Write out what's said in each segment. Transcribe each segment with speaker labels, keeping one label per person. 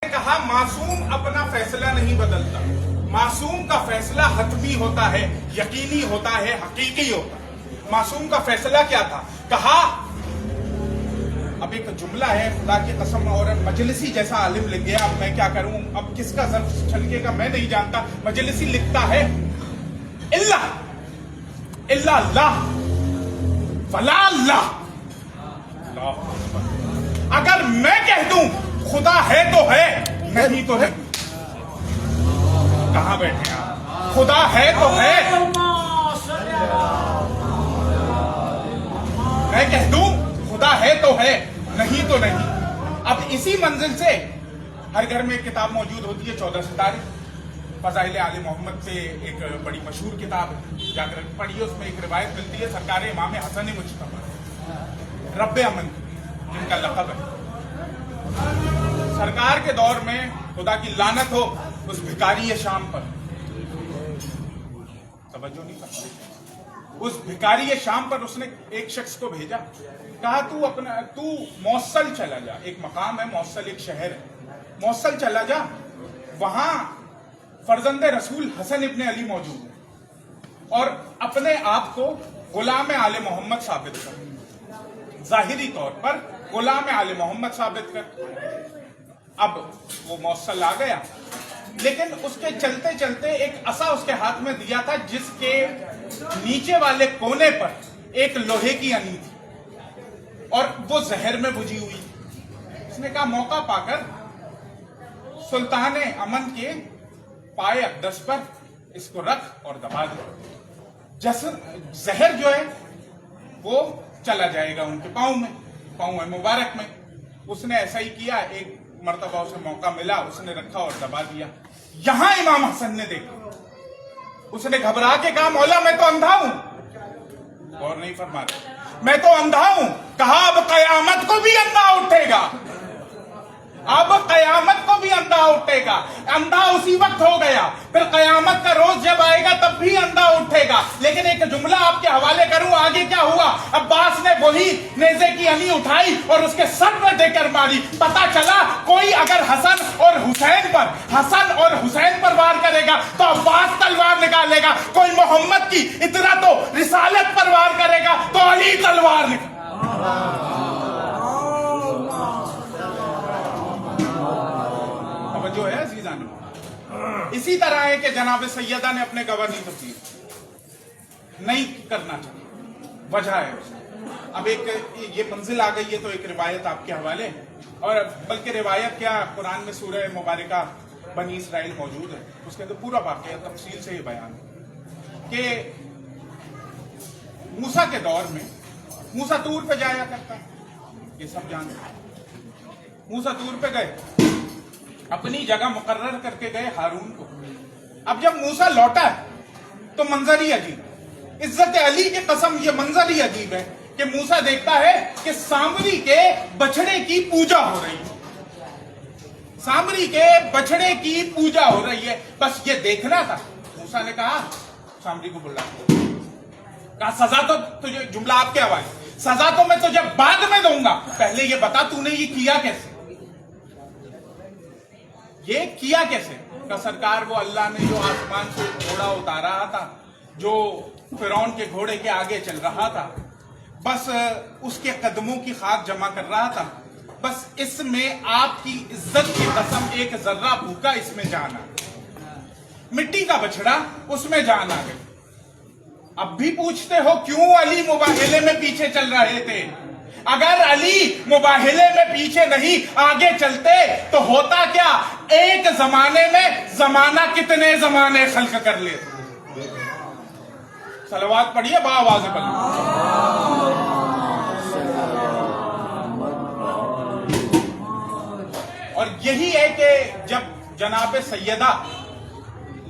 Speaker 1: کہا معصوم اپنا فیصلہ نہیں بدلتا، معصوم کا فیصلہ حتمی ہوتا ہے، یقینی ہوتا ہے، حقیقی ہوتا ہے۔ معصوم کا فیصلہ کیا تھا؟ کہا، اب ایک جملہ ہے خدا کی قسم، اور مجلسی جیسا عالم لکھ گیا، اب میں کیا کروں، اب کس کا ظرف چھلکے گا میں نہیں جانتا۔ مجلسی لکھتا ہے اللہ اللہ فلا اللہ، اگر میں کہہ دوں خدا ہے تو ہے، نہیں تو ہے۔ کہاں بیٹھے آپ؟ خدا ہے تو ہے، میں کہہ دوں خدا ہے تو ہے، نہیں تو نہیں۔ اب اسی منزل سے ہر گھر میں ایک کتاب موجود ہوتی ہے 14 ستارے، فضائل آل محمد سے ایک بڑی مشہور کتاب ہے، جا کر پڑھیے، اس میں ایک روایت ملتی ہے سرکار امام حسن مجتبی رب امن جن کا لقب ہے، سرکار کے دور میں خدا کی لعنت ہو اس بھکاری شام پر، توجہ نہیں کرتے، اس بھکاری شام پر اس نے ایک شخص کو بھیجا، کہا تو موصل چلا جا، ایک مقام ہے موصل، ایک شہر ہے، موصل چلا جا، وہاں فرزند رسول حسن ابن علی موجود ہے، اور اپنے آپ کو غلام آل محمد ثابت کر، ظاہری طور پر غلام آل محمد ثابت کر۔ اب وہ موصل آ گیا، لیکن اس کے چلتے چلتے ایک عصا اس کے ہاتھ میں دیا تھا، جس کے نیچے والے کونے پر ایک لوہے کی انی تھی اور وہ زہر میں بجھی ہوئی۔ اس نے کہا موقع پا کر سلطان امن کے پائے اقدس پر اس کو رکھ اور دبا دے، زہر جو ہے وہ چلا جائے گا ان کے پاؤں مبارک میں۔ اس نے ایسا ہی کیا، ایک مرتبہ اسے موقع ملا، اس نے رکھا اور دبا دیا۔ یہاں امام حسن نے دیکھا، اس نے گھبرا کے کہا مولا میں تو اندھا ہوں، غور نہیں فرما رہے، میں تو اندھا ہوں۔ کہا اب قیامت کو بھی اندھا اٹھے گا، اب قیامت کو بھی اندھا اٹھے گا۔ اندھا اسی وقت ہو گیا، پھر قیامت کا روز جب آئے گا تب بھی اندھا اٹھے گا۔ لیکن ایک جملہ آپ کے حوالے کروں، آگے کیا ہوا؟ عباس نے وہی نیزے کی انی اٹھائی اور اس کے سر میں دے کر ماری۔ پتا چلا کوئی اگر حسن اور حسین پر وار کرے گا تو عباس تلوار نکالے گا، کوئی محمد کی اتنا تو رسالت پر وار کرے گا تو علی تلوار جو ہے عزیزان۔ اسی طرح ہے کہ جناب سیدہ نے اپنے گورنر تبدیل نہیں کرنا چاہیے، وجہ ہے اس میں۔ اب ایک یہ منزل آ گئی ہے تو ایک روایت آپ کے حوالے، اور بلکہ روایت کیا، قرآن میں سورہ مبارکہ بنی اسرائیل موجود ہے، اس کے اندر پورا واقعہ تفصیل سے یہ بیان ہے کہ موسیٰ کے دور میں موسیٰ طور پہ جایا کرتا ہے، یہ سب جانتے ہیں۔ موسیٰ طور پہ گئے، اپنی جگہ مقرر کر کے گئے ہارون کو۔ اب جب موسیٰ لوٹا ہے تو منظر ہی عجیب، عزت علی کی قسم یہ منظر ہی عجیب ہے کہ موسیٰ دیکھتا ہے کہ سامری کے بچڑے کی پوجا ہو رہی ہے، سامری کے بچڑے کی پوجا ہو رہی ہے، بس یہ دیکھنا تھا۔ موسیٰ نے کہا سامری کو بلا، کہا سزا تو تجھے، جملہ آپ کے حوالے، سزا تو میں تجھے بعد میں دوں گا، پہلے یہ بتا تو نے یہ کیا کیسے، یہ کیا کیسے؟ کہ سرکار وہ اللہ نے جو آسمان سے گھوڑا اتارا تھا، جو فرعون کے گھوڑے کے آگے چل رہا تھا، بس اس کے قدموں کی خاک جمع کر رہا تھا، بس اس میں آپ کی عزت کی قسم ایک ذرہ بھوکا اس میں جان آ گئی، مٹی کا بچڑا اس میں جان آ گئی۔ اب بھی پوچھتے ہو کیوں علی مباہلے میں پیچھے چل رہے تھے؟ اگر علی مباہلے میں پیچھے نہیں آگے چلتے تو ہوتا کیا؟ ایک زمانے میں زمانہ کتنے زمانے خلق کر لیتے۔ صلوات پڑھیے با آواز بلند۔ اور یہی ہے کہ جب جناب سیدہ،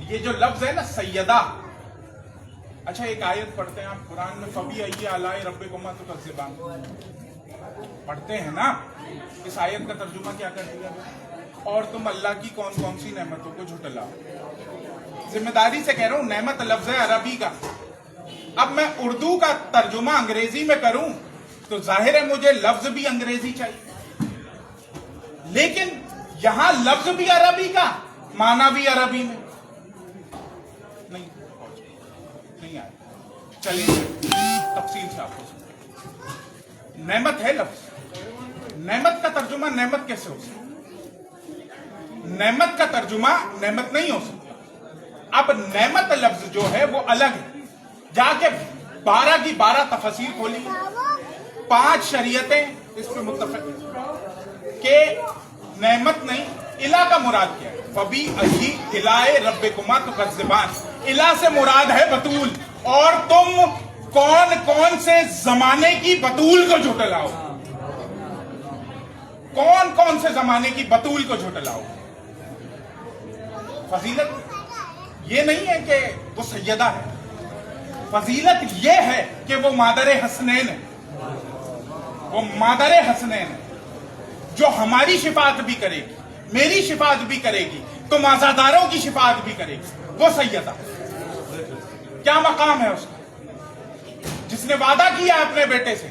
Speaker 1: یہ جو لفظ ہے نا سیدہ، اچھا ایک آیت پڑھتے ہیں آپ قرآن میں، فَبِأَيِّ آلَاءِ رَبِّكُمَا تُكَذِّبَانِ، پڑھتے ہیں نا، اس آیت کا ترجمہ کیا کر دیا؟ اور تم اللہ کی کون کون سی نعمتوں کو جھٹلاؤ۔ ذمہ داری سے کہہ رہا ہوں، نعمت لفظ ہے عربی کا، اب میں اردو کا ترجمہ انگریزی میں کروں تو ظاہر ہے مجھے لفظ بھی انگریزی چاہیے، لیکن یہاں لفظ بھی عربی کا، معنی بھی عربی میں نہیں آیا. چلیے تفصیل سے آپ کو نعمت ہے لفظ. نعمت کا ترجمہ نعمت کیسے ہو سکتا؟ نعمت کا ترجمہ نعمت نہیں ہو سکتا. اب نعمت لفظ جو ہے وہ الگ ہے. جا کے 12 کی 12 تفسیر کھولی، 5 شریعتیں اس پہ متفق کہ نعمت نہیں، الہ کا مراد کیا ہے. فبی ای الہ ربکما تکذبان، الہ سے مراد ہے بطول. اور تم کون کون سے زمانے کی بطول کو جھٹلاؤ، کون کون سے زمانے کی بطول کو جھٹلاؤ. فضیلت یہ نہیں ہے کہ وہ سیدہ ہے، فضیلت یہ ہے کہ وہ مادر حسنین ہے. وہ مادر حسنین ہے جو ہماری شفاعت بھی کرے گی، میری شفاعت بھی کرے گی، تم آزاداروں کی شفاعت بھی کرے گی. وہ سیدہ کیا مقام ہے اس کا، جس نے وعدہ کیا اپنے بیٹے سے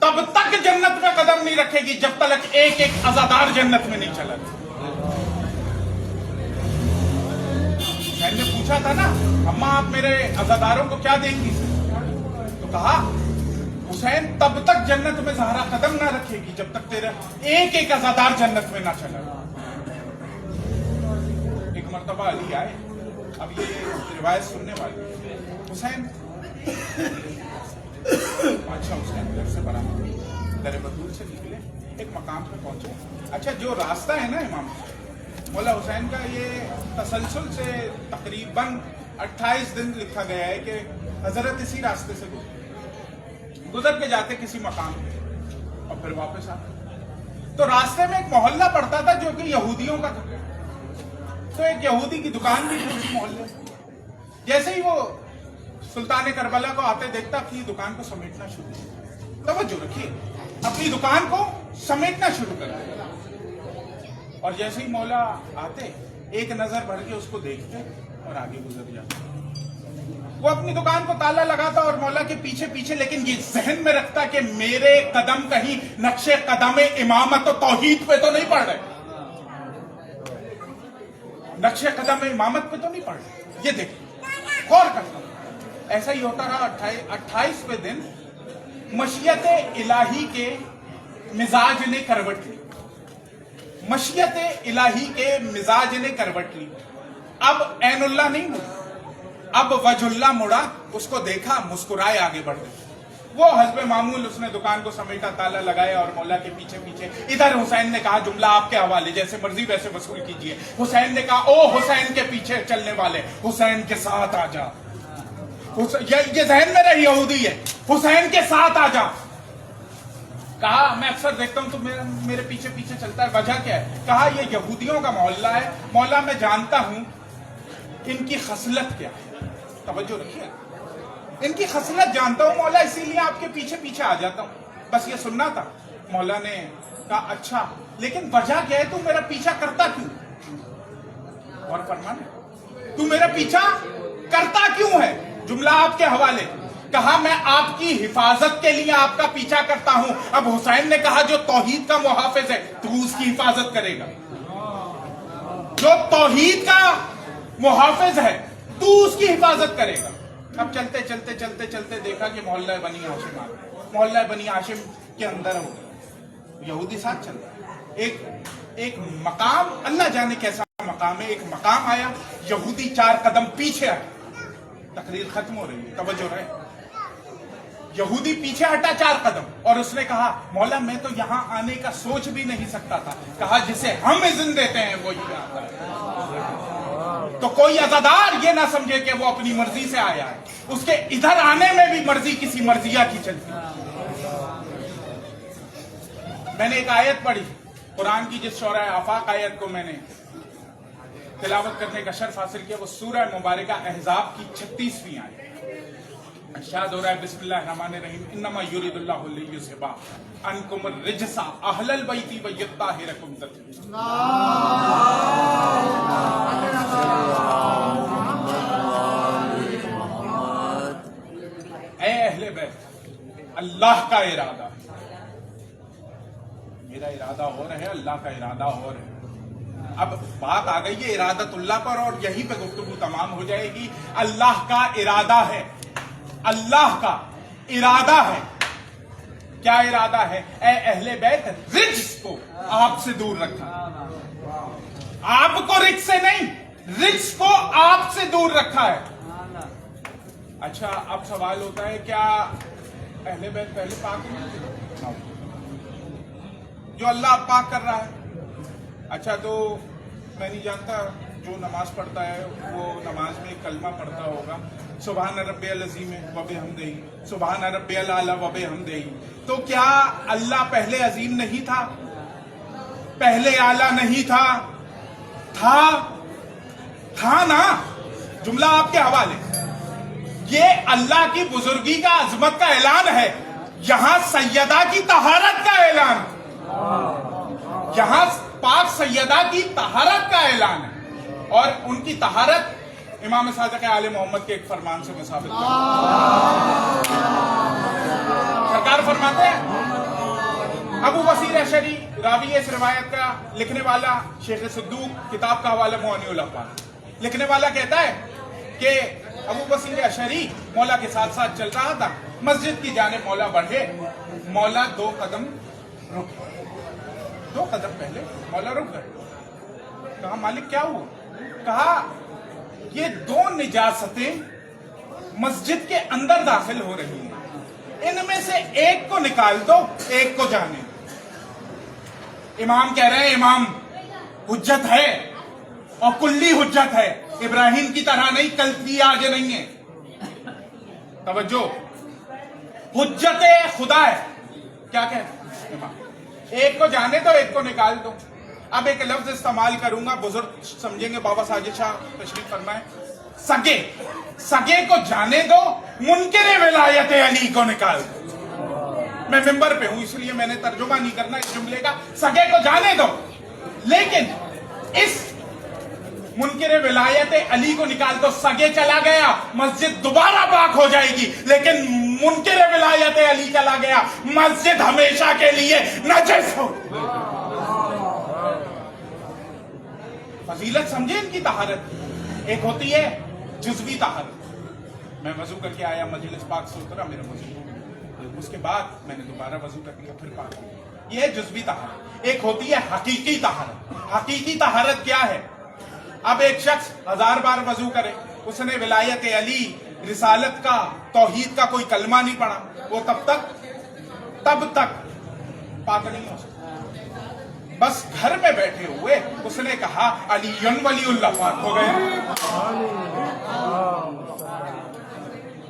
Speaker 1: تب تک جنت میں قدم نہیں رکھے گی جب تک ایک ایک عزادار جنت میں نہیں چلا. میں نے پوچھا تھا نا اماں آپ میرے عزاداروں کو کیا دیں گی، تو کہا حسین تب تک جنت میں زہرا قدم نہ رکھے گی جب تک تیرا ایک ایک عزادار جنت میں نہ چلا. ایک مرتبہ علی آئے، اب یہ روایت سننے والی حسین اچھا حسین گھر سے برآمد در بطول سے نکلے، ایک مقام پہ پہنچے. اچھا جو راستہ ہے نا امام مولا حسین کا، یہ تسلسل سے تقریباً 28 دن لکھا گیا ہے کہ حضرت اسی راستے سے گزر کے جاتے کسی مقام پہ اور پھر واپس آتے. تو راستے میں ایک محلہ پڑتا تھا جو کہ یہودیوں کا تھا. تو ایک یہودی کی دکان بھی تھی اس محلے. جیسے ہی وہ سلطان کربلا کو آتے دیکھتا اپنی دکان کو سمیٹنا شروع کیا. توجہ رکھیے، اپنی دکان کو سمیٹنا شروع کر دیا. اور جیسے ہی مولا آتے ایک نظر بھر کے اس کو دیکھتے اور آگے گزر جاتے. وہ اپنی دکان کو تالا لگاتا اور مولا کے پیچھے پیچھے، لیکن یہ ذہن میں رکھتا کہ میرے قدم کہیں نقش قدم امامت و توحید پہ تو نہیں پڑ رہے، نقش قدم امامت پہ تو نہیں پڑ رہے. یہ دیکھیں، غور کرتا. ایسا ہی ہوتا رہا. 28ویں دن مشیت الہی کے مزاج نے کروٹ لی. مشیت الہی کے مزاج نے کروٹ لی. اب عین اللہ نہیں مڑا، اب وجہ اللہ مڑا. اس کو دیکھا، مسکرائے، آگے بڑھ گئے. وہ حسب معمول اس نے دکان کو سمیٹا، تالا لگایا اور مولا کے پیچھے پیچھے. ادھر حسین نے کہا جملہ آپ کے حوالے، جیسے مرضی ویسے وصول کیجئے. حسین نے کہا او حسین کے پیچھے چلنے والے، حسین کے ساتھ آ جا. یہ ذہن میں رہی یہودی ہے، حسین کے ساتھ آ جا. کہا میں اکثر دیکھتا ہوں تو میرے پیچھے پیچھے چلتا ہے، وجہ کیا ہے؟ کہا یہ یہودیوں کا محلہ ہے مولا، میں جانتا ہوں ان کی خصلت کیا ہے. توجہ رکھیے، ان کی خصلت جانتا ہوں مولا، اسی لیے آپ کے پیچھے پیچھے آ جاتا ہوں. بس یہ سننا تھا. مولا نے کہا اچھا لیکن وجہ کیا ہے، تو میرا پیچھا کرتا کیوں؟ اور فرمانا تو میرا پیچھا کرتا کیوں ہے؟ جملہ آپ کے حوالے. کہا میں آپ کی حفاظت کے لیے آپ کا پیچھا کرتا ہوں. اب حسین نے کہا جو توحید کا محافظ ہے تو اس کی حفاظت کرے گا، جو توحید کا محافظ ہے تو اس کی حفاظت کرے گا. اب چلتے چلتے چلتے چلتے دیکھا کہ محلہ بنی ہاشم آ گیا. محلہ بنی ہاشم کے اندر ہو گیا، یہودی ساتھ چل رہا. ایک مقام، اللہ جانے کیسا مقام ہے، ایک مقام آیا، یہودی 4 قدم پیچھے آیا. تقریر ختم ہو رہی ہے، توجہ رہے. یہودی پیچھے ہٹا 4 قدم اور اس نے کہا مولا میں تو یہاں آنے کا سوچ بھی نہیں سکتا تھا. کہا جسے ہم اذن دیتے ہیں وہی آتا ہے. تو کوئی عزادار یہ نہ سمجھے کہ وہ اپنی مرضی سے آیا ہے، اس کے ادھر آنے میں بھی مرضی کسی مرضیہ کی چلتی. میں نے ایک آیت پڑھی قرآن کی، جس شورۂ آفاق آیت کو میں نے تلاوت کرنے کا شرف حاصل کیا، وہ سورہ مبارکہ احزاب کی 36ویں آیت. ارشاد ہو رہا ہے بسم اللہ الرحمن الرحیم انما یرید اللہ لیذھب عنکم الرجس اہل البیت ویطہرکم تطہیرا. اے اہل بیت، اللہ کا ارادہ ہے، میرا ارادہ اور ہے، اللہ کا ارادہ اور ہے. اب بات آ گئی ہے ارادت اللہ پر اور یہیں پہ گفتگو تمام ہو جائے گی. اللہ کا ارادہ ہے, اللہ کا ارادہ ہے. کیا ارادہ ہے؟ اے اہل بیت رجس کو آپ سے دور رکھا. آپ کو رجس سے نہیں, رجس کو آپ سے دور رکھا ہے. اچھا اب سوال ہوتا ہے کیا اہل بیت پہلے پاک نہیں؟ جو اللہ پاک کر رہا ہے. اچھا تو میں نہیں جانتا جو نماز پڑھتا ہے وہ نماز میں کلمہ پڑھتا ہوگا سبحان ربی العظیم و بحمدہ, سبحان ربی الاعلی و بحمدہ. تو کیا اللہ پہلے عظیم نہیں تھا؟ پہلے اعلی نہیں تھا؟ تھا نا. جملہ آپ کے حوالے. یہ اللہ کی بزرگی کا عظمت کا اعلان ہے. یہاں سیدہ کی طہارت کا اعلان, یہاں پاک سیدہ کی طہارت کا اعلان ہے. اور ان کی طہارت امام صادق آل محمد کے ایک فرمان سے میں ثابت کرتا ہوں. سرکار فرماتے ہیں, ابو بصیر اشعری راوی اس روایت کا, لکھنے والا شیخ صدوق, کتاب کا حوالہ معانی الاقوال. لکھنے والا کہتا ہے کہ ابو بصیر اشعری مولا کے ساتھ ساتھ چل رہا تھا, مسجد کی جانب مولا بڑھے, مولا 2 قدم رکے, 2 قدم پہلے مولا رک گئے. کہا مالک کیا ہوا؟ کہا یہ 2 نجاستیں مسجد کے اندر داخل ہو رہی ہیں, ان میں سے ایک کو نکال دو, ایک کو جانے. امام کہہ رہے ہیں امام حجت ہے اور کلی حجت ہے, ابراہیم کی طرح نہیں, کلپی آج نہیں ہے. توجہ, حجت خدا ہے. کیا کہتے امام؟ ایک کو جانے دو, ایک کو نکال دو. اب ایک لفظ استعمال کروں گا, بزرگ سمجھیں گے, بابا ساجد شاہ تشریف فرمائیں. سگے, سگے کو جانے دو, منکر ولایت علی کو نکال دو. میں ممبر پہ ہوں اس لیے میں نے ترجمہ نہیں کرنا اس جملے کا. سگے کو جانے دو, لیکن اس منکر ولایت علی کو نکال دو. سگے چلا گیا, مسجد دوبارہ پاک ہو جائے گی, لیکن منکر ولایت علی چلا گیا, مسجد ہمیشہ کے لیے نجس ہو. فضیلت سمجھے ان کی طہارت. ایک ہوتی ہے جزوی طہارت, میں وضو کر کے آیا, مجلس پاک سے اترا, میرا وضو, اس کے بعد میں نے دوبارہ وضو کر لیا, پھر پاک ہو. یہ ہے جزوی طہارت. ایک ہوتی ہے حقیقی طہارت. حقیقی طہارت کیا ہے؟ اب ایک شخص 1000 بار وضو کرے, اس نے ولایت علی, رسالت کا, توحید کا کوئی کلمہ نہیں پڑھا, وہ تب تک پاک نہیں ہو سکتا. بس گھر میں بیٹھے ہوئے اس نے کہا علی ولی اللہ, پاک ہو گیا,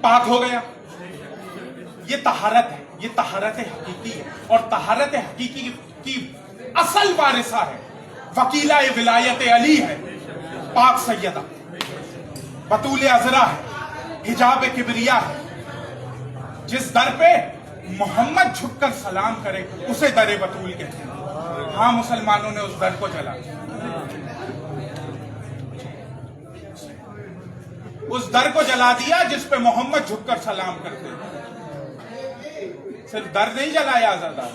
Speaker 1: پاک ہو گیا. یہ طہارت ہے, یہ طہارت حقیقی ہے. اور طہارت حقیقی کی اصل وارثہ ہے, وکیلہ ولایت علی ہے, پاک سیدہ, بطول عذرا ہے, حجاب کبریا ہے. جس در پہ محمد جھک کر سلام کرے اسے در بطول کہتے ہیں. ہاں مسلمانوں نے اس در کو جلا, اس در کو جلا دیا جس پہ محمد جھک کر سلام کرتے. صرف در نہیں جلایا آزادہ,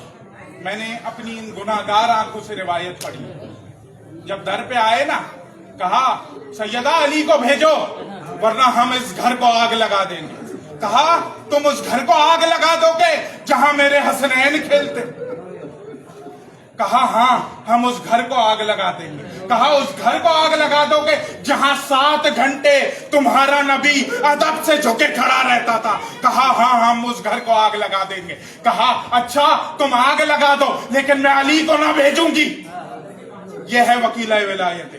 Speaker 1: میں نے اپنی ان گناہگار آنکھوں سے روایت پڑھی. جب در پہ آئے نا, کہا سیدہ علی کو بھیجو ورنہ ہم اس گھر کو آگ لگا دیں گے. کہا تم اس گھر کو آگ لگا دو گے جہاں میرے حسنین کھیلتے؟ کہا ہاں ہم اس گھر کو آگ لگا دیں گے. کہا اس گھر کو آگ لگا دو گے جہاں 7 گھنٹے تمہارا نبی ادب سے جھکے کھڑا رہتا تھا؟ کہا ہاں ہم اس گھر کو آگ لگا دیں گے. کہا اچھا تم آگ لگا دو لیکن میں علی کو نہ بھیجوں گی. یہ ہے وکیلہ ولایت.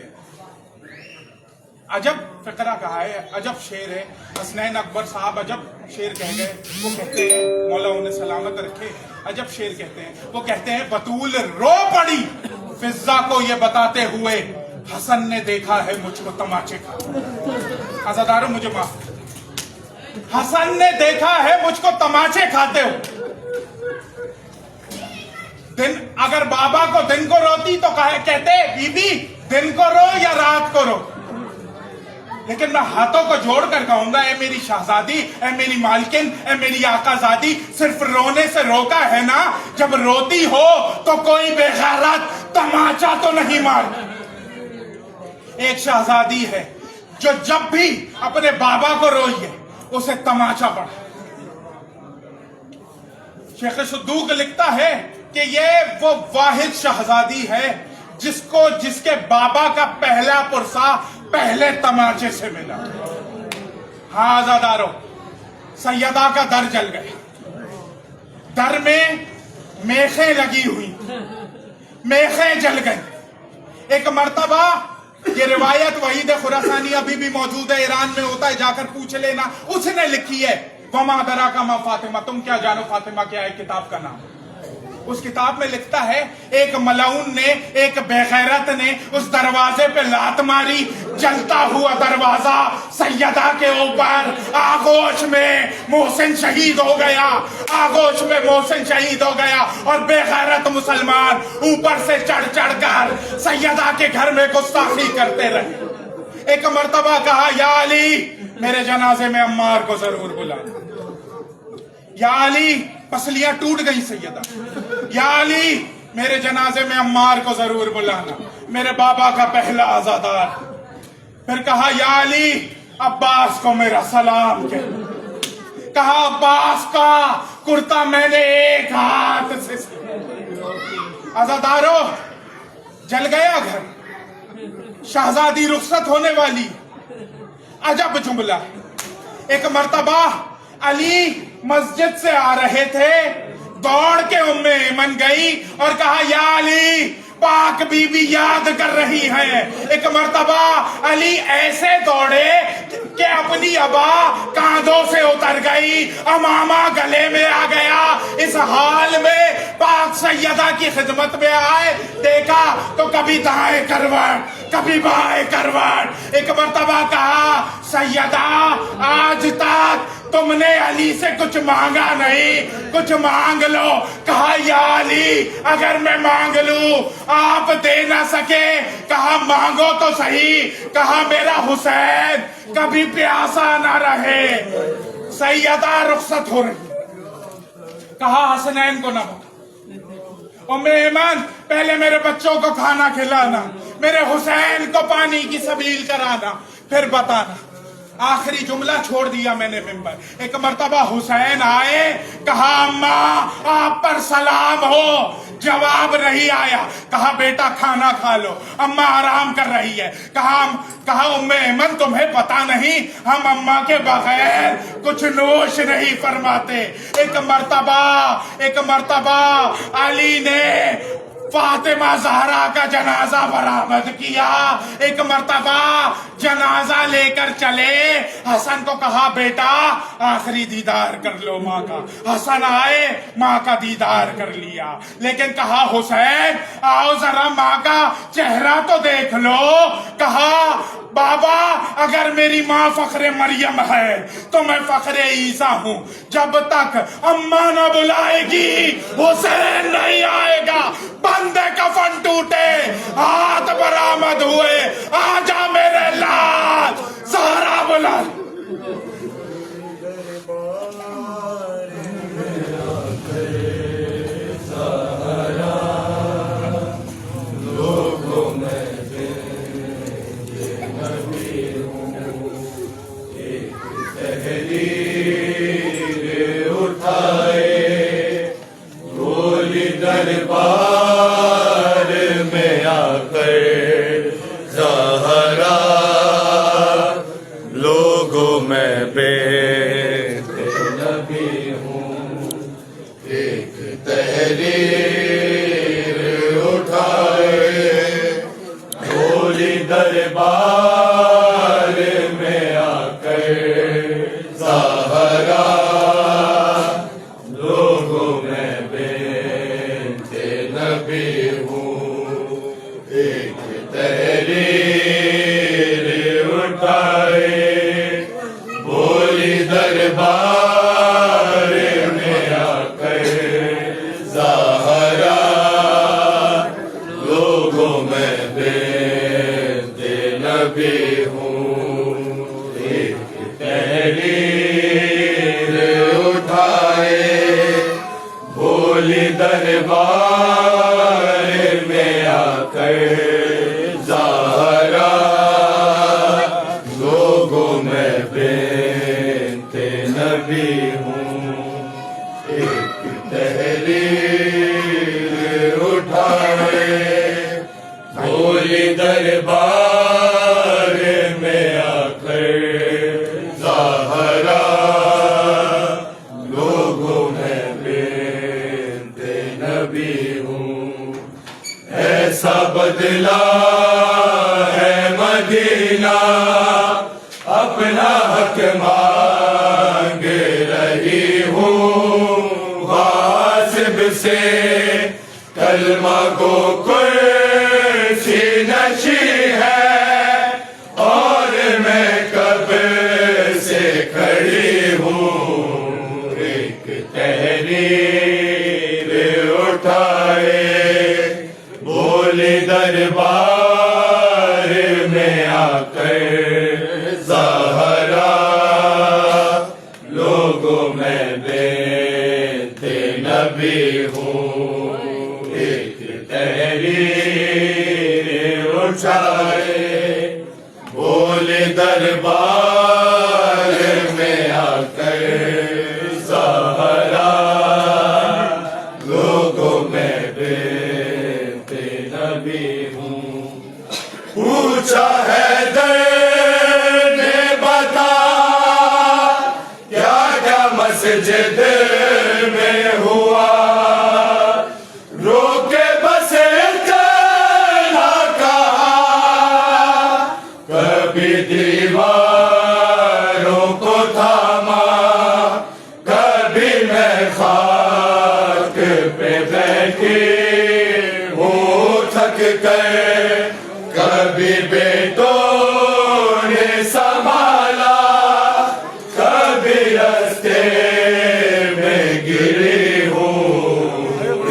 Speaker 1: عجب فقرہ کہا ہے, عجب شعر ہے. حسنین اکبر صاحب عجب شعر کہہ گئے. وہ کہتے ہیں, مولا انہیں سلامت رکھے, عجب شعر کہتے ہیں. وہ کہتے ہیں بطول رو پڑی فضا کو یہ بتاتے ہوئے, حسن نے دیکھا ہے مجھ کو تماچے کھاتے. عزادارو مجھے معاف, حسن نے دیکھا ہے مجھ کو تماچے کھاتے ہو. دن اگر بابا کو دن کو روتی تو کہتے بی بی دن کو رو یا رات کو رو, لیکن میں ہاتھوں کو جوڑ کر کہوں گا اے میری شہزادی, اے میری مالکن, اے میری آقا زادی, صرف رونے سے روکا ہے نا, جب روتی ہو تو کوئی بے غیرت تماچا تو نہیں مار. ایک شہزادی ہے جو جب بھی اپنے بابا کو روئی ہے اسے تماچا پڑا. شیخ صدوق لکھتا ہے کہ یہ وہ واحد شہزادی ہے جس کے بابا کا پہلا پرسا پہلے تماچے سے ملا. ہاں عزادارو، سیدہ کا در جل گیا. در میں میخیں لگی ہوئی، میخیں جل گئی. ایک مرتبہ یہ روایت وحید خراسانی ابھی بھی موجود ہے، ایران میں ہوتا ہے، جا کر پوچھ لینا. اس نے لکھی ہے وما ادراک ما فاطمہ، تم کیا جانو فاطمہ کیا ہے، کتاب کا نام. اس کتاب میں لکھتا ہے ایک ملعون نے، ایک بے غیرت نے اس دروازے پہ لات ماری. جلتا ہوا دروازہ سیدہ کے اوپر، آغوش میں محسن شہید ہو گیا، آغوش میں محسن شہید ہو گیا. اور بے غیرت مسلمان اوپر سے چڑھ چڑھ کر سیدہ کے گھر میں گستاخی کرتے رہے. ایک مرتبہ کہا یا علی میرے جنازے میں عمار کو ضرور بلانا. یا علی، پسلیاں ٹوٹ گئی سیدہ. یا علی میرے جنازے میں عمار کو ضرور بلانا، میرے بابا کا پہلا عزادار. پھر کہا یا علی عباس کو میرا سلام کہہ. کہا عباس کا کرتا میں نے ایک ہاتھ سے. عزادارو، جل گیا گھر، شہزادی رخصت ہونے والی. عجب جملہ. ایک مرتبہ علی مسجد سے آ رہے تھے، دوڑ کے ام ایمن گئی اور کہا یا علی پاک بی بی یاد کر رہی ہے. ایک مرتبہ علی ایسے دوڑے کہ اپنی ابا کاندھوں سے اتر گئی، امامہ گلے میں آ گیا. اس حال میں پاک سیدہ کی خدمت میں آئے، دیکھا تو کبھی دائیں کروٹ کبھی بائیں کروٹ. ایک مرتبہ کہا سیدہ آج تک تم نے علی سے کچھ مانگا نہیں، کچھ مانگ لو. کہا یا علی اگر میں مانگ لوں آپ دے نہ سکے. کہا مانگو تو صحیح. کہا میرا حسین کبھی پیاسا نہ رہے. سیدہ رخصت ہو رہی. کہا حسنین کو نہ بتا. ام ایمن پہلے میرے بچوں کو کھانا کھلانا، میرے حسین کو پانی کی سبیل کرانا، پھر بتانا. آخری جملہ چھوڑ دیا میں نے ممبر. ایک مرتبہ حسین آئے، کہا اماں آپ پر سلام ہو. جواب نہیں آیا. کہا بیٹا کھانا کھا لو، اماں آرام کر رہی ہے. کہا ام ایمن تمہیں پتا نہیں ہم اماں کے بغیر کچھ نوش نہیں فرماتے. ایک مرتبہ علی نے فاطمہ زہرا کا جنازہ برآمد کیا. ایک مرتبہ جنازہ لے کر چلے. حسن کو کہا بیٹا آخری دیدار کر لو ماں کا. حسن آئے، ماں کا دیدار کر لیا. لیکن کہا حسین آؤ ذرا ماں کا چہرہ تو دیکھ لو. کہا بابا اگر میری ماں فخر مریم ہے تو میں فخر عیسیٰ ہوں. جب تک اماں نہ بلائے گی حسین نہیں آئے گا. بندے کفن ٹوٹے، ہاتھ برآمد ہوئے، آجا میرے لال زہرا بلا.
Speaker 2: دربار میں آ کر زہرا دربار میں آ کر ظاہرا لوگوں میں بنت نبی ہوں. ایسا بدلا ہے مدینہ اپنا حق مانگ رہی ہوں. غاصب سے کلمہ گو کرسی نشی ہے اور میں کب سے کھڑی ہوں. ایک تحریر اٹھائے بولی دربار میں آ کر ظاہرا لوگوں میں بنت نبی ہوں. ایک تحریر اٹھائے بولی دربار میں آ کر ظاہرا لوگوں میں بنت نبی ہوں. پوچھا حیدر نے بتا کیا کیا مسجد میں ہوا. روکے بس اتنا کہا کبھی دیواروں کو تھاما کبھی میں خاک پہ بیٹھی ہوں تھک کر. کبھی بیٹوں نے سنبھالا کبھی رستے میں گری ہوں.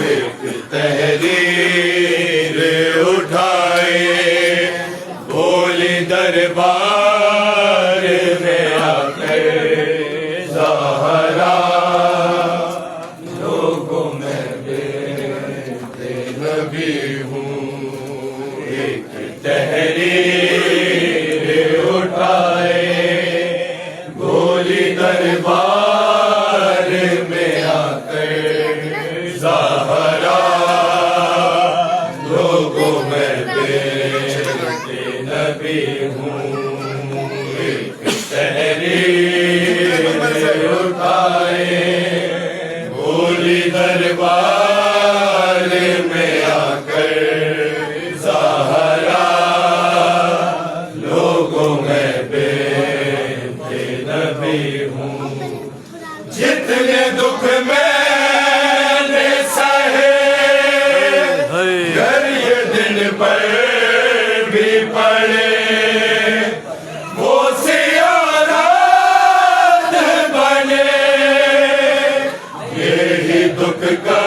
Speaker 2: ایک تحریر اٹھائے بولی دربار میں آ کر ظاہرا لوگوں میں بنت نبی ہوں. ایک تحریر اٹھائے بولی دربار میں آ کر ظاہرا لوگوں میں بنت نبی ہوں. ایک تحریر اٹھائے بولی دربار میں آ کر ظاہرا لوگوں میں بنت نبی ہوں. جتنے دکھ میں نے سہے گر یہ دن پر بھی پڑے وہ سیاہ رات بنے. یہی دکھ کا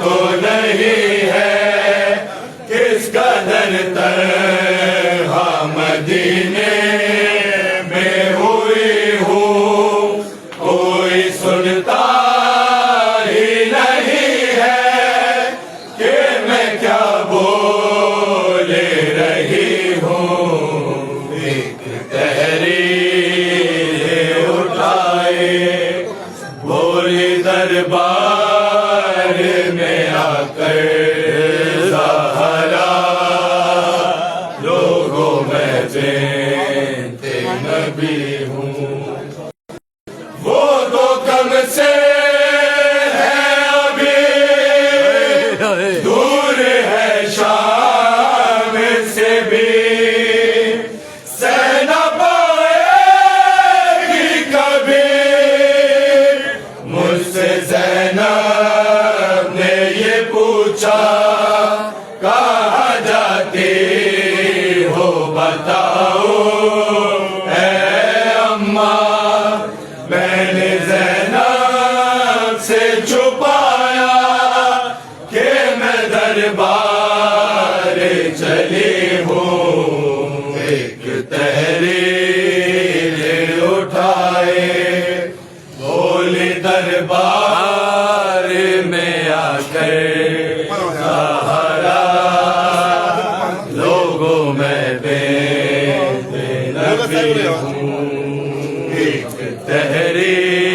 Speaker 2: تو نہیں ہے کس قدر تنہا مدینے میں ہوئی ہوں. کوئی سنتا ہی نہیں ہے کہ میں کیا بول رہی ہوں. ایک تحریر اٹھائے بولی دربار میں آ کر ظاہرا لوگوں میں بنت نبی ہوں. وہ تو کم سے ہے ابھی دور ہے شام سے بھی سہ نہ پائے گی کبھی. مجھ سے زینب نے یہ پوچھا کہاں جاتی ہو بتاؤ اے اماں. میں نے زینب سے چھپایا کہ میں دربار چلی ہوں. ایک تحریر اٹھائے بولی دربار میں آ کر ظاہرا لوگوں میں بنت نبی ہوں. ایک تحریر